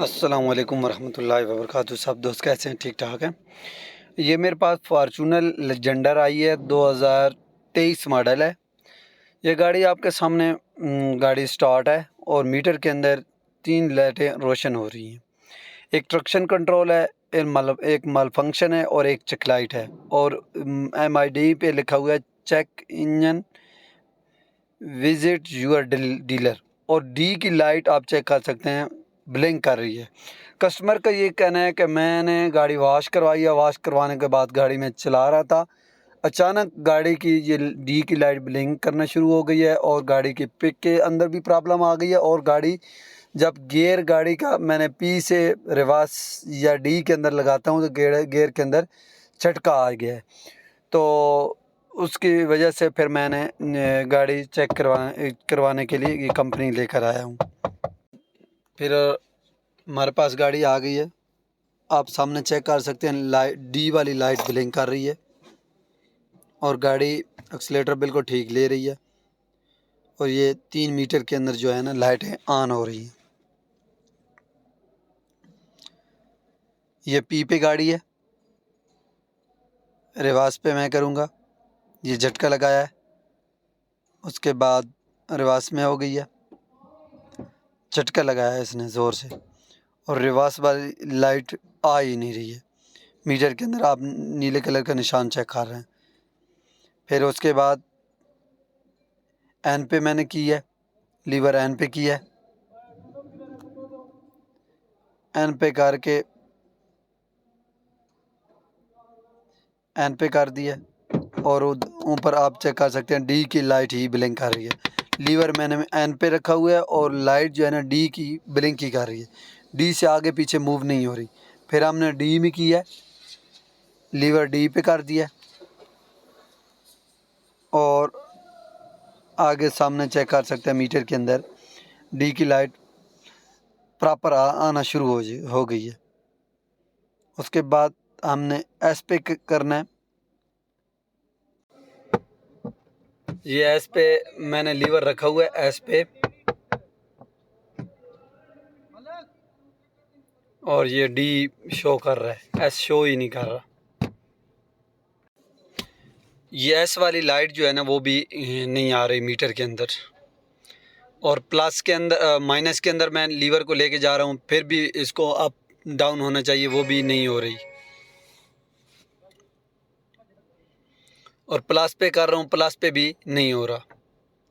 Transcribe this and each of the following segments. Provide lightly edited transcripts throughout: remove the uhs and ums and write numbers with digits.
अस्सलाम वालेकुम वरहमतुल्लाहि वबरकातुहू। सब दोस्त कैसे हैं? ठीक ठाक हैं। ये मेरे पास फॉर्चूनर लेजेंडर आई है, 2023 मॉडल है। ये गाड़ी आपके सामने गाड़ी स्टार्ट है और मीटर के अंदर 3 लाइटें रोशन हो रही हैं। एक ट्रक्शन कंट्रोल है, एक माल फंक्शन है और एक चेक लाइट है। और MID पे लिखा हुआ है check engine visit your dealer. और डी की लाइट आप चेक कर सकते हैं, ब्लिंक कर रही है। कस्टमर का ये कहना है कि मैंने गाड़ी वॉश करवाई है, वॉश करवाने के बाद गाड़ी में चला रहा था, अचानक गाड़ी की ये डी की लाइट ब्लिंक करना शुरू हो गई है और गाड़ी की पिक के अंदर भी प्रॉब्लम आ गई है। और गाड़ी जब गियर गाड़ी का मैंने पी से रिवर्स या डी के अंदर लगाता हूँ तो गियर के अंदर झटका आ गया है। तो उसकी वजह से फिर मैंने गाड़ी चेक करवाने के लिए ये कंपनी लेकर आया हूँ। फिर हमारे पास गाड़ी आ गई है, आप सामने चेक कर सकते हैं। लाइट डी वाली लाइट ब्लिंक कर रही है और गाड़ी एक्सीलेटर बिल्कुल ठीक ले रही है। और ये 3 मीटर के अंदर जो है ना लाइटें ऑन हो रही हैं। ये पी पे गाड़ी है, रिवर्स पे मैं करूँगा, ये झटका लगाया है, उसके बाद रिवर्स में हो गई है, झटका लगाया है इसने ज़ोर से और रिवर्स वाली लाइट आ ही नहीं रही है। मीटर के अंदर आप नीले कलर का निशान चेक कर रहे हैं। फिर उसके बाद एन पे मैंने की है, लीवर एन पे की है, एन पे करके एन पे कर दिया और ऊपर आप चेक कर सकते हैं डी की लाइट ही ब्लिंक कर रही है। लीवर मैंने एन पे रखा हुआ है और लाइट जो है ना डी की ब्लिंक ही कर रही है, डी से आगे पीछे मूव नहीं हो रही। फिर हमने डी में की है, लीवर डी पे कर दिया और आगे सामने चेक कर सकते हैं मीटर के अंदर डी की लाइट प्रॉपर आना शुरू हो गई है। उसके बाद हमने एस पे करना है। ये एस पे मैंने लीवर रखा हुआ है, एस पे, और ये डी शो कर रहा है, एस शो ही नहीं कर रहा। ये एस वाली लाइट जो है ना वो भी नहीं आ रही मीटर के अंदर। और प्लस के अंदर माइनस के अंदर मैं लीवर को लेके जा रहा हूँ, फिर भी इसको अप डाउन होना चाहिए, वो भी नहीं हो रही। और प्लस पे कर रहा हूँ, प्लस पे भी नहीं हो रहा।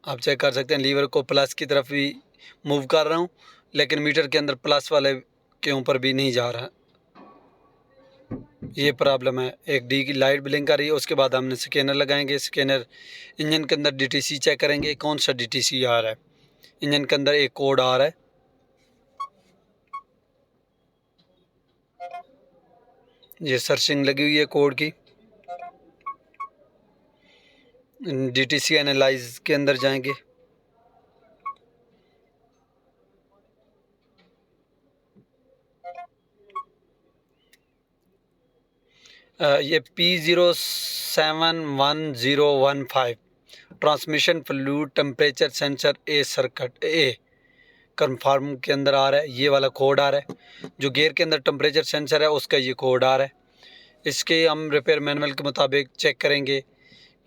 आप चेक कर सकते हैं, लीवर को प्लस की तरफ भी मूव कर रहा हूँ लेकिन मीटर के अंदर प्लस वाले के ऊपर भी नहीं जा रहा। ये प्रॉब्लम है। एक डी की लाइट ब्लिंक कर रही है। उसके बाद हमने स्कैनर लगाएंगे। स्कैनर इंजन के अंदर DTC चेक करेंगे, कौन सा DTC आ रहा है। इंजन के अंदर एक कोड आ रहा है, ये सर्चिंग लगी हुई है कोड की। DTC एनालाइज के अंदर जाएंगे, ये P071015 transmission fluid temperature sensor A circuit A confirm के अंदर आ रहा है। ये वाला कोड आ रहा है। जो गियर के अंदर टेम्परेचर सेंसर है उसका ये कोड आ रहा है। इसके हम रिपेयर मैनुअल के मुताबिक चेक करेंगे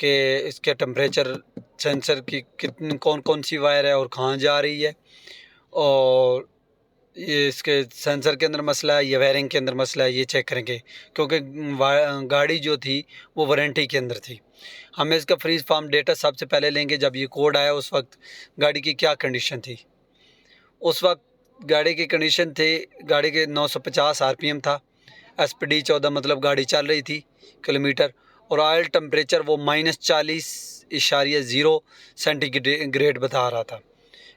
कि इसके टेम्परेचर सेंसर की कितनी कौन कौन सी वायर है और कहाँ जा रही है, और ये इसके सेंसर के अंदर मसला है या वायरिंग के अंदर मसला है, ये चेक करेंगे। क्योंकि गाड़ी जो थी वो वारंटी के अंदर थी। हमें इसका फ्रीज फार्म डेटा सबसे पहले लेंगे। जब ये कोड आया उस वक्त गाड़ी की क्या कंडीशन थी। उस वक्त गाड़ी की कंडीशन थी, गाड़ी के 950 RPM था, SPD 14 मतलब गाड़ी चल रही थी किलोमीटर, और ऑयल टेम्परेचर वो -40.0 सेंटीग्रेड बता रहा था।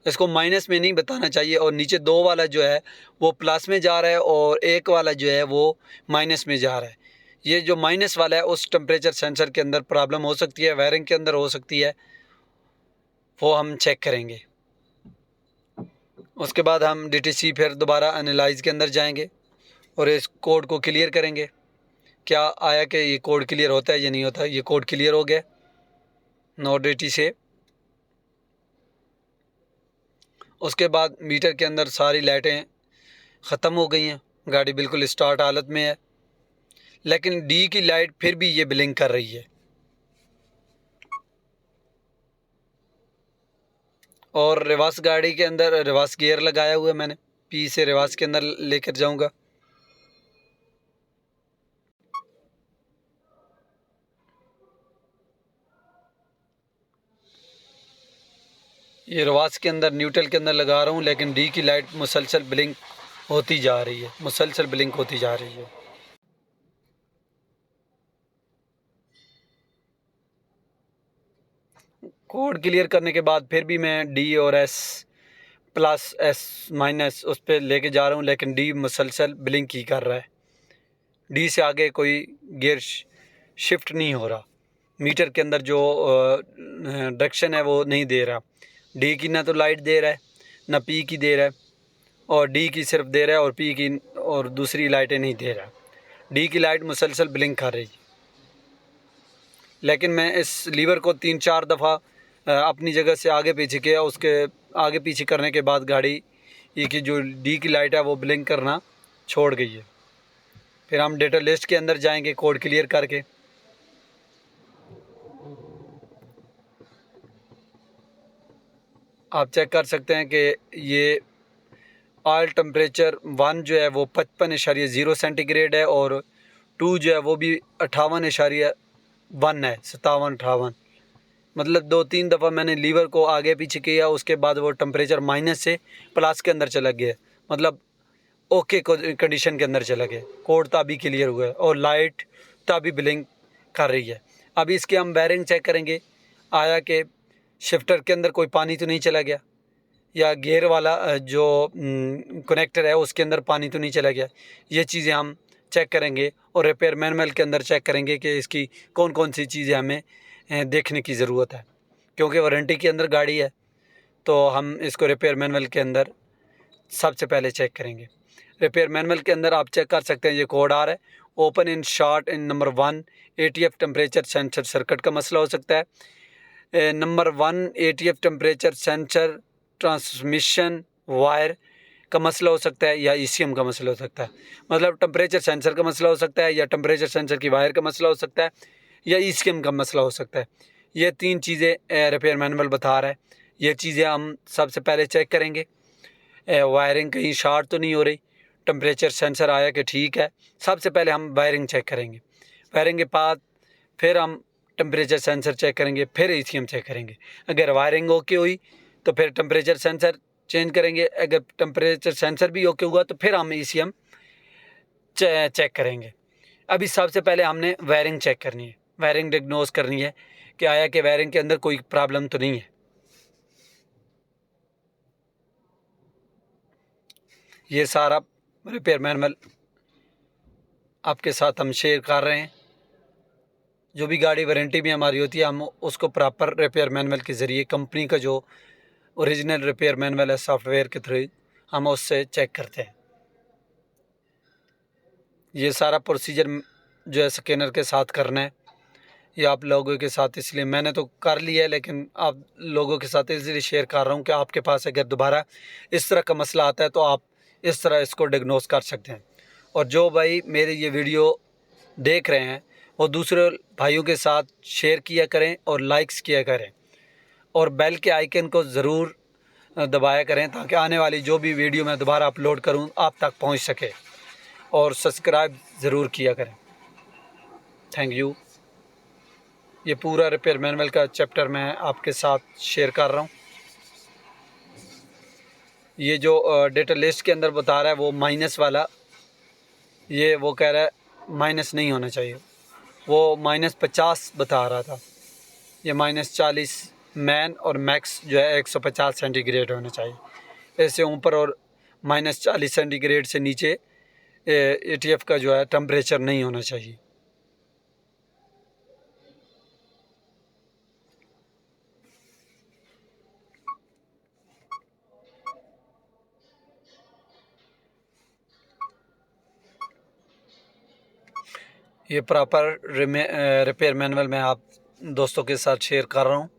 इसको माइनस में नहीं बताना चाहिए। और नीचे 2 वाला जो है वो प्लस में जा रहा है और 1 वाला जो है वो माइनस में जा रहा है। ये जो माइनस वाला है उस टेम्परेचर सेंसर के अंदर प्रॉब्लम हो सकती है, वायरिंग के अंदर हो सकती है, वो हम चेक करेंगे। उसके बाद हम DTC फिर दोबारा एनालाइज के अंदर जाएंगे और इस कोड को क्लियर करेंगे। क्या आया कि ये कोड क्लियर होता है या नहीं होता। ये कोड क्लियर हो गया नो DT से। उसके बाद मीटर के अंदर सारी लाइटें ख़त्म हो गई हैं, गाड़ी बिल्कुल स्टार्ट हालत में है, लेकिन डी की लाइट फिर भी ये ब्लिंक कर रही है। और रिवर्स गाड़ी के अंदर रिवर्स गियर लगाया हुआ है मैंने, पी से रिवर्स के अंदर लेकर जाऊंगा। ये रिवर्स के अंदर न्यूट्रल के अंदर लगा रहा हूँ, लेकिन डी की लाइट मुसलसल ब्लिंक होती जा रही है, मुसलसल ब्लिंक होती जा रही है। कोड क्लियर करने के बाद फिर भी मैं डी और एस प्लस एस माइनस उस पर लेके जा रहा हूँ, लेकिन डी मुसलसल ब्लिंक ही कर रहा है। डी से आगे कोई गियर शिफ्ट नहीं हो रहा, मीटर के अंदर जो डायरेक्शन है वो नहीं दे रहा। डी की ना तो लाइट दे रहा है, ना पी की दे रहा है, और डी की सिर्फ दे रहा है और पी की और दूसरी लाइटें नहीं दे रहा। डी की लाइट मुसलसल ब्लिंक कर रही है। लेकिन मैं इस लीवर को 3-4 दफ़ा अपनी जगह से आगे पीछे किया, उसके आगे पीछे करने के बाद गाड़ी ये की जो डी की लाइट है वो ब्लिंक करना छोड़ गई है। फिर हम डेटा लिस्ट के अंदर जाएंगे कोड क्लियर करके। आप चेक कर सकते हैं कि ये ऑयल टेम्परेचर 1 जो है वो 55.0 सेंटीग्रेड है, और 2 जो है वो भी 58.1 है, 57-58। मतलब 2-3 दफ़ा मैंने लीवर को आगे पीछे किया, उसके बाद वो टेम्परेचर माइनस से प्लस के अंदर चला गया, मतलब ओके कंडीशन के अंदर चला गया। कोड तभी क्लियर हुआ है और लाइट तभी ब्लिंक कर रही है। अभी इसके हम वायरिंग चेक करेंगे, आया कि शिफ्टर के अंदर कोई पानी तो नहीं चला गया, या गियर वाला जो कनेक्टर है उसके अंदर पानी तो नहीं चला गया। ये चीज़ें हम चेक करेंगे, और रिपेयर मैनुअल के अंदर चेक करेंगे कि इसकी कौन कौन सी चीज़ें हमें देखने की ज़रूरत है, क्योंकि वारंटी के अंदर गाड़ी है, तो हम इसको रिपेयर मैनुअल के अंदर सबसे पहले चेक करेंगे। रिपेयर मैनुअल के अंदर आप चेक कर सकते हैं, ये कोड आ रहा है, open in short in number 1 ATF temperature sensor circuit का मसला हो सकता है। Number 1 ATF temperature sensor transmission wire का मसला हो सकता है, या ECM का मसला हो सकता है। मतलब टेम्परेचर सेंसर का मसला हो सकता है, या टेम्परेचर सेंसर की वायर का मसला हो सकता है, या ECM का मसला हो सकता है। ये 3 चीज़ें रिपेयर मैनुअल बता रहा है। ये चीज़ें हम सबसे पहले चेक करेंगे, वायरिंग कहीं शॉर्ट तो नहीं हो रही, टेम्परेचर सेंसर आया कि ठीक है। सबसे पहले हम वायरिंग चेक करेंगे, वायरिंग के बाद फिर हम टेम्परेचर सेंसर चेक करेंगे, फिर ECM चेक करेंगे। अगर वायरिंग ओके हुई तो फिर टेम्परेचर सेंसर चेंज करेंगे, अगर टेम्परेचर सेंसर भी ओके हुआ तो फिर हम ECM चेक करेंगे। अभी सबसे पहले हमने वायरिंग चेक करनी है, वायरिंग डिग्नोज करनी है कि आया कि वायरिंग के अंदर कोई प्रॉब्लम तो नहीं है। ये सारा रिपेयर मैनुअल आपके साथ हम शेयर कर रहे हैं। जो भी गाड़ी वारंटी में हमारी होती है, हम उसको प्रॉपर रिपेयर मैनुअल के ज़रिए, कंपनी का जो ओरिजिनल रिपेयर मैनुअल है सॉफ्टवेयर के थ्रू, हम उससे चेक करते हैं। ये सारा प्रोसीजर जो है स्कैनर के साथ करना है, ये आप लोगों के साथ इसलिए मैंने तो कर लिया है, लेकिन आप लोगों के साथ इसलिए शेयर कर रहा हूँ कि आपके पास अगर दोबारा इस तरह का मसला आता है तो आप इस तरह इसको डिग्नोज कर सकते हैं। और जो भाई मेरे ये वीडियो देख रहे हैं वो दूसरे भाइयों के साथ शेयर किया करें और लाइक्स किया करें, और बेल के आइकन को ज़रूर दबाया करें, ताकि आने वाली जो भी वीडियो मैं दोबारा अपलोड करूं आप तक पहुंच सके, और सब्सक्राइब ज़रूर किया करें। Thank you. ये पूरा रिपेयर मैनुअल का चैप्टर मैं आपके साथ शेयर कर रहा हूँ। ये जो डेटा लिस्ट के अंदर बता रहा है वो माइनस वाला, ये वो कह रहा है माइनस नहीं होना चाहिए, वो -50 बता रहा था। ये -40 मैन और मैक्स जो है 150 सेंटीग्रेड होना चाहिए। इससे ऊपर और -40 सेंटीग्रेड से नीचे ATF का जो है टेम्परेचर नहीं होना चाहिए। ये प्रॉपर रिपेयर मैनुअल मैं आप दोस्तों के साथ शेयर कर रहा हूँ।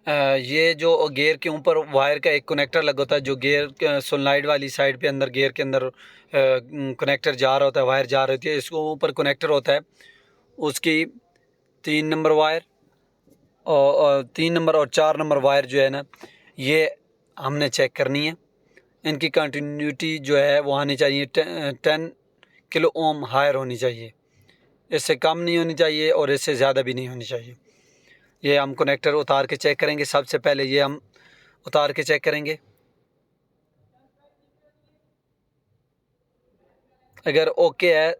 ये जो गियर के ऊपर वायर का एक कनेक्टर लगा होता है, जो गियर सोलनॉइड वाली साइड पे अंदर गियर के अंदर कनेक्टर जा रहा होता है, वायर जा रही होती है, इसको ऊपर कनेक्टर होता है, उसकी 3 नंबर वायर और 3 नंबर और 4 नंबर वायर जो है ना, ये हमने चेक करनी है। इनकी कंटिन्यूटी जो है वो आनी चाहिए 10 किलो ओम हायर होनी चाहिए, इससे कम नहीं होनी चाहिए और इससे ज़्यादा भी नहीं होनी चाहिए। ये हम कनेक्टर उतार के चेक करेंगे। सबसे पहले ये हम उतार के चेक करेंगे। अगर ओके है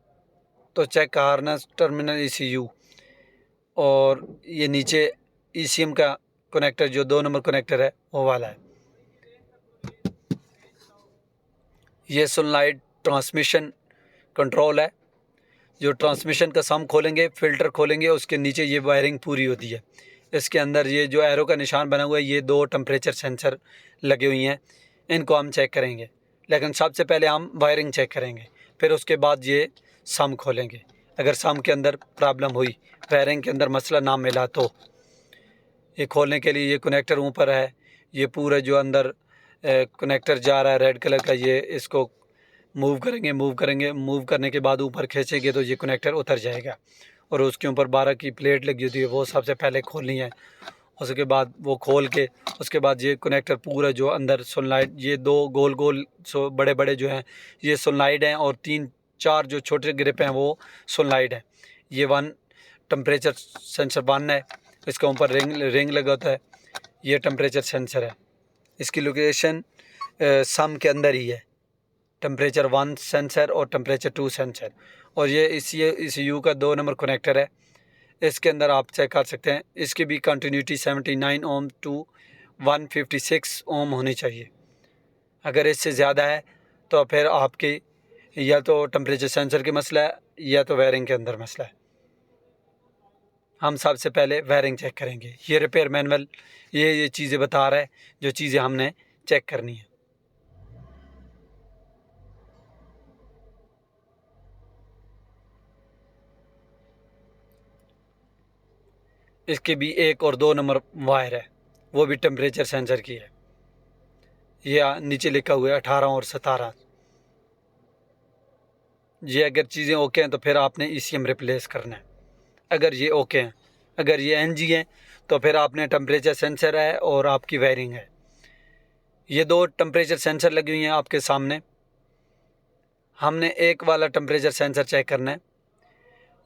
तो चेक हार्नेस टर्मिनल ECU, और ये नीचे ECM का कनेक्टर जो 2 नंबर कनेक्टर है वो वाला है। ये सोलनॉइड ट्रांसमिशन कंट्रोल है। जो ट्रांसमिशन का सम खोलेंगे, फ़िल्टर खोलेंगे, उसके नीचे ये वायरिंग पूरी होती है। इसके अंदर ये जो एरो का निशान बना हुआ है, ये 2 टेम्परेचर सेंसर लगे हुई हैं, इनको हम चेक करेंगे। लेकिन सबसे पहले हम वायरिंग चेक करेंगे, फिर उसके बाद ये सम खोलेंगे। अगर सम के अंदर प्रॉब्लम हुई, वायरिंग के अंदर मसला ना मिला, तो ये खोलने के लिए ये कनेक्टर ऊपर है, ये पूरा जो अंदर कनेक्टर जा रहा है रेड कलर का, ये इसको मूव करेंगे। मूव करने के बाद ऊपर खींचेंगे तो ये कनेक्टर उतर जाएगा, और उसके ऊपर 12 की प्लेट लगी होती है, वो सबसे पहले खोलनी है। उसके बाद वो खोल के उसके बाद ये कनेक्टर पूरा जो अंदर सोलनॉइड, ये 2 गोल गोल बड़े बड़े जो हैं ये सोलनॉइड हैं, और 3-4 जो छोटे ग्रिप हैं वो सोलनॉइड हैं। ये 1 टेम्परेचर सेंसर 1 है, इसका ऊपर रिंग लगा होता है, ये टेम्परेचर सेंसर है। इसकी लोकेशन सम के अंदर ही है, टेम्परेचर 1 सेंसर और टेम्परेचर 2 सेंसर। और ये ECU का 2 नंबर कनेक्टर है, इसके अंदर आप चेक कर सकते हैं। इसकी भी कंटिन्यूटी 79 ओम टू 156 ओम होनी चाहिए। अगर इससे ज़्यादा है तो फिर आपकी या तो टेम्परेचर सेंसर की मसला है या तो वायरिंग के अंदर मसला है। हम सबसे पहले वायरिंग चेक करेंगे। ये रिपेयर मैनुअल ये चीज़ें बता रहा है, जो चीज़ें हमने चेक करनी है। इसके भी 1 और 2 नंबर वायर है, वो भी टेम्परेचर सेंसर की है। ये नीचे लिखा हुआ है 18 और 17। ये अगर चीज़ें ओके हैं तो फिर आपने ECM रिप्लेस करना है। अगर ये ओके हैं, अगर ये NG हैं तो फिर आपने टेम्परेचर सेंसर है और आपकी वायरिंग है। ये 2 टेम्परेचर सेंसर लगी हुई हैं आपके सामने। हमने एक वाला टेम्परेचर सेंसर चेक करना है।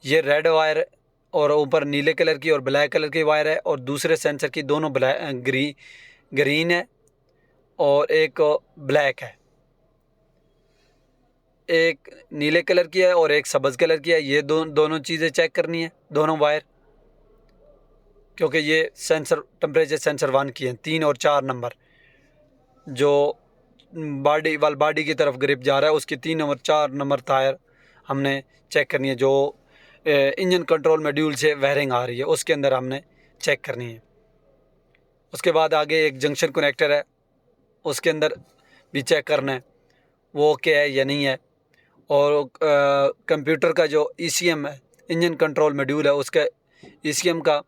ये रेड वायर और ऊपर नीले कलर की और ब्लैक कलर की वायर है, और दूसरे सेंसर की दोनों ग्रीन है और एक ब्लैक है। एक नीले कलर की है और एक सब्ज़ कलर की है। ये दोनों चीज़ें चेक करनी है, दोनों वायर, क्योंकि ये सेंसर टेम्परेचर सेंसर 1 की हैं। 3 और 4 नंबर जो बॉडी की तरफ ग्रिप जा रहा है, उसकी 3 और 4 नंबर टायर हमने चेक करनी है। जो इंजन कंट्रोल मॉड्यूल से वायरिंग आ रही है, उसके अंदर हमने चेक करनी है। उसके बाद आगे एक जंक्शन कनेक्टर है, उसके अंदर भी चेक करना है वो ओके है या नहीं है। और कंप्यूटर का जो ECM है, इंजन कंट्रोल मॉड्यूल है, उसका ECM का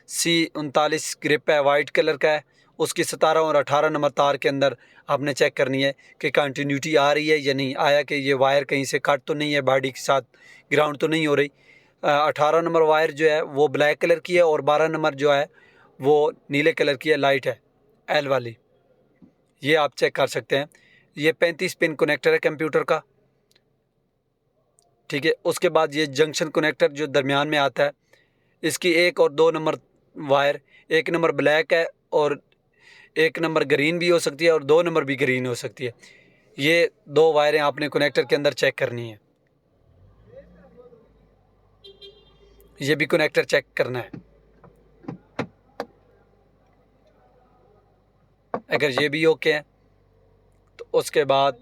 C39 ग्रिप है, वाइट कलर का है, उसकी 17 और 18 नंबर तार के अंदर आपने चेक करनी है कि कंटिन्यूटी आ रही है या नहीं, आया कि ये वायर कहीं से कट तो नहीं है, बॉडी के साथ ग्राउंड तो नहीं हो रही। 18 नंबर वायर जो है वो ब्लैक कलर की है, और 12 नंबर जो है वो नीले कलर की है, लाइट है, L वाली। ये आप चेक कर सकते हैं। ये 35 पिन कनेक्टर है कंप्यूटर का, ठीक है। उसके बाद ये जंक्शन कनेक्टर जो दरमियान में आता है, इसकी 1 और 2 नंबर वायर, 1 नंबर ब्लैक है और 1 नंबर ग्रीन भी हो सकती है और 2 नंबर भी ग्रीन हो सकती है। ये 2 वायरें आपने कनेक्टर के अंदर चेक करनी है। ये भी कनेक्टर चेक करना है। अगर ये भी ओके है तो उसके बाद